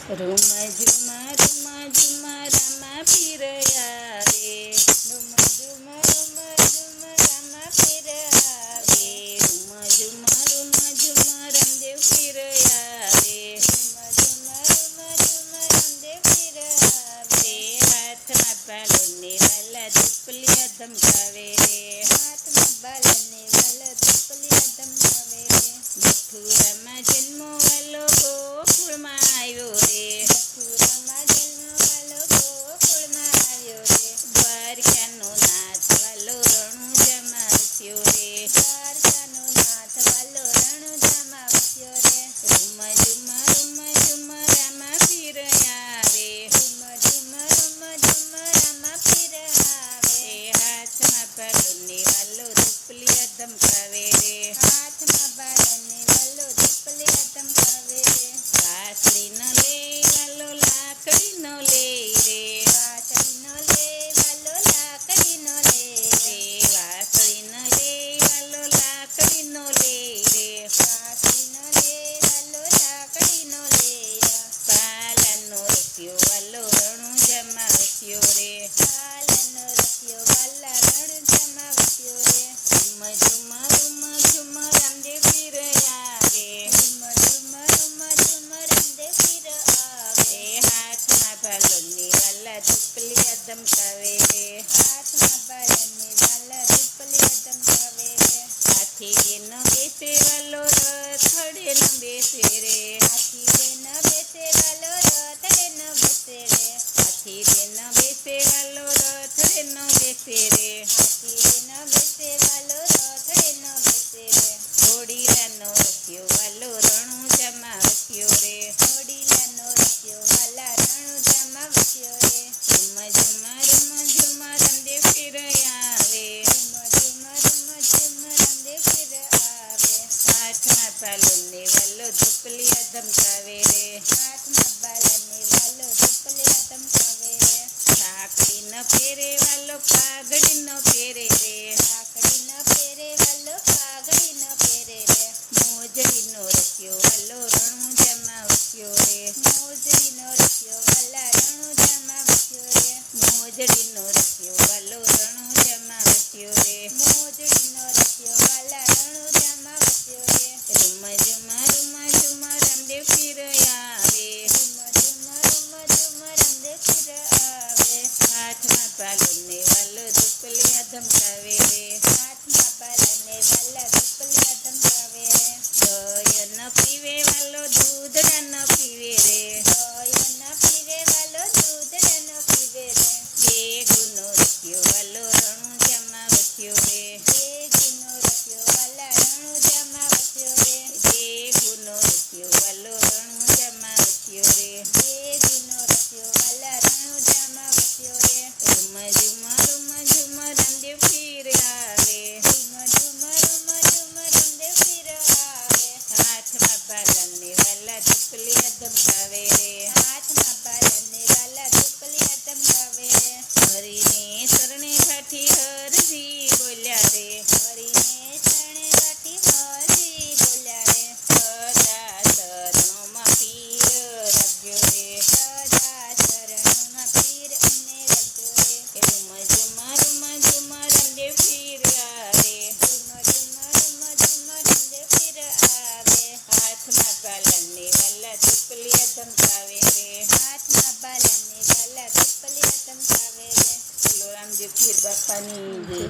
Room ઝુમા room ઝુમા Rama પીર આવે. Room ઝુમા Rama પીર આવે. Room ઝુમા Ramdev Pir આવે. રૂમ ઝુમા રામદેવ પીર આવે. હાથમાં બાલોને વાલા ધૂપલિયા ધમકાવે રે. હાથમાં બાલોને વાલા ધૂપલિયા ધમકાવે રે. મથુરામાં જન્મો વાલો ગોકુળમાં આવ્યો રે. મથુરામાં જન્મો વાલો ગોકુળમાં આવ્યો રે. દ્વારકાનો નાથ વાલો રણુજામાં વસ્યો રે. દ્વારકાનો નાથ વાલો રણુજામાં વસ્યો રે. રૂમ ઝુમા રામા પીર આવે. રૂમ ઝુમા રામા પીર આવે. હાથમાં બાલોને વાલો ધૂપલિયા ધમકાવે રે. હાથમાં બાલોને વાલો ધૂપલિયા ધમકાવે રે. વાસળી ન લે વાલો લાકડી ન લે રે. વાસળી ન લે વાલો લાકડી ન લે રે. વાસળી ન લે વાલો લાકડી ન લે રે. વાસળી ન લે વાલો લાકડી ન લે. પાલાનો રસ્યો વાલો રણુજામાં વસ્યો રે. પાલાનો રસ્યો વાલા રણુજામાં વસ્યો રે. રૂમ ઝુમા રામદેવ પીર આવે. રૂમ ઝુમા રામદેવ પીર આવે. હાથમાં બાલોને વાલા ધૂપલિયા ધમકાવે રે. હાથમાં બાલોને વાલા ધૂપલિયા ધમકાવે રે. હાથી ન બેસે વાલો રથડે ન બેસે રે. હાથી ન બેસે વાલો રથડે ન બેસે રે. હાથી ન બેસે વાલો રથડે ન બેસે રે. હાથી ન બેસે વાલો રથડે ન બેસે રે. ઘોડીલાનો રસ્યો વાલો રણુજામાં વસ્યો રે. ઘોડીલાનો રસ્યો વાલા રણુજામાં વસ્યો રે. રૂમ ઝુમા રામદેવ પીર આવે. રૂમ ઝુમા રામદેવ પીર આવે. હાથમાં બાલોને વાલો ધૂપલિયા ધમકાવે રે. હાથમાં બાલોને વાલો ધૂપલિયા ધમકાવે રે. સાંકળી ન પહેરે વાલો પાઘડી ન પહેરે રે. સાંકળી ન પહેરે વાલો પાઘડી ન પહેરે રે. મોજડીનો રસ્યો વાલો રણુજામાં વસ્યો રે. મોજડીનો રસ્યો વાલા રણુજામાં વસ્યો રે. મોજડીનો રસ્યો વાલો રણુજામાં વસ્યો રે. મોજડીનો રસ્યો વાલા રણુજામાં વસ્યો રે. રૂમ ઝુમા રામદેવ પીર આવે. રૂમ ઝુમા રામદેવ પીર આવે. હાથમાં બાલોને વાલો ધૂપલિયા ધમકાવે રે. હાથમાં બાલોને વાલા ધૂપલિયા ધમકાવે રે. દય ન પીવે વાલો દૂધડા ન પીવે રે. દય ન પીવે વાલો દૂધડા ન પીવે રે. દેગુનો રસ્યો વાલો રણુજામાં વસ્યો રે. દેગુનો રસ્યો વાલા રણુજામાં વસ્યો રે. દેગુનો રસ્યો વાલો રણુજામાં વસ્યો રે. દેગુનો રસ્યો વાલા રણુજામાં વસ્યો રે. રૂમ ઝુમા રામદેવ પીર આવે. રૂમ ઝુમા રામદેવ પીર આવે. હાથમાં બાલાને વાલા ધૂપલિયા ધમકાવે રે. હાથમાં બાલાને વાલા ધૂપલિયા ધમકાવે રે. હરીને શરણે ભાઠી હરજી બોલ્યા રે. હરીને શરણે ભાઠી હરજી બોલ્યા રે. સદા શરણોમાં પીર રાખજો રે. સદા શરણોમાં પીર અમને રાખજો રે. રૂમ ઝુમા રામદેવ પીર આવે. રૂમ ઝુમા રામદેવ પીર આવે. હાથમાં બાલાને વાલા ધૂપલિયા ધમકાવે રે. હાથમાં બાલાને વાલા ધૂપલિયા ધમકાવે રે. બોલો રામદેવ પીર બાપાની જય.